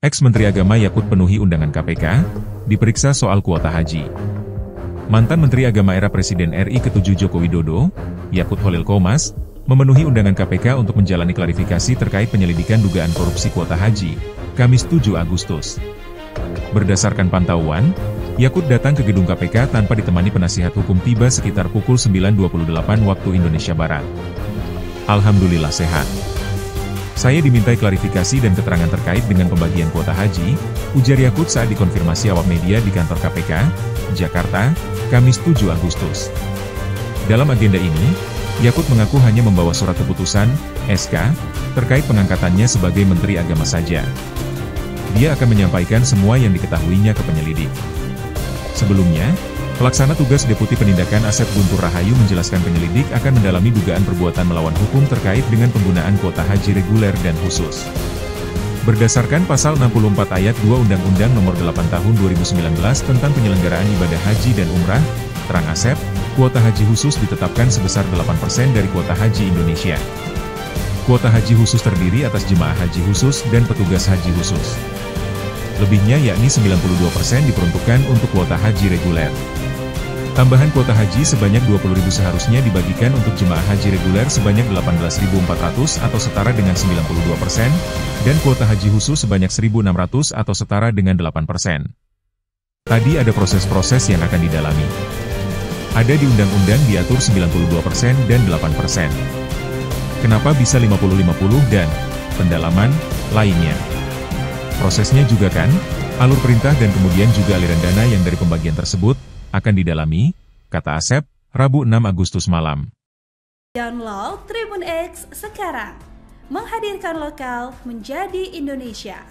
Ex-Menteri Agama Yakut penuhi undangan KPK, diperiksa soal kuota haji. Mantan Menteri Agama era Presiden RI ke-7 Joko Widodo, Yakut Holil Qomas, memenuhi undangan KPK untuk menjalani klarifikasi terkait penyelidikan dugaan korupsi kuota haji, Kamis 7 Agustus. Berdasarkan pantauan, Yakut datang ke gedung KPK tanpa ditemani penasihat hukum tiba sekitar pukul 9.28 waktu Indonesia Barat. Alhamdulillah sehat. Saya dimintai klarifikasi dan keterangan terkait dengan pembagian kuota haji, ujar Yakut saat dikonfirmasi awak media di kantor KPK, Jakarta, Kamis 7 Agustus. Dalam agenda ini, Yakut mengaku hanya membawa surat keputusan, SK, terkait pengangkatannya sebagai Menteri Agama saja. Dia akan menyampaikan semua yang diketahuinya ke penyelidik. Sebelumnya, pelaksana tugas Deputi Penindakan Asep Guntur Rahayu menjelaskan penyelidik akan mendalami dugaan perbuatan melawan hukum terkait dengan penggunaan kuota haji reguler dan khusus. Berdasarkan Pasal 64 Ayat 2 Undang-Undang Nomor 8 Tahun 2019 tentang penyelenggaraan ibadah haji dan umrah, terang Asep, kuota haji khusus ditetapkan sebesar 8% dari kuota haji Indonesia. Kuota haji khusus terdiri atas jemaah haji khusus dan petugas haji khusus. Lebihnya yakni 92% diperuntukkan untuk kuota haji reguler. Tambahan kuota haji sebanyak 20.000 seharusnya dibagikan untuk jemaah haji reguler sebanyak 18.400 atau setara dengan 92%, dan kuota haji khusus sebanyak 1.600 atau setara dengan 8%. Tadi ada proses-proses yang akan didalami. Ada di undang-undang diatur 92% dan 8%. Kenapa bisa 50-50 dan pendalaman lainnya? Prosesnya juga kan, alur perintah dan kemudian juga aliran dana yang dari pembagian tersebut, akan didalami, kata Asep, Rabu 6 Agustus malam. Download Tribun X sekarang, menghadirkan lokal menjadi Indonesia.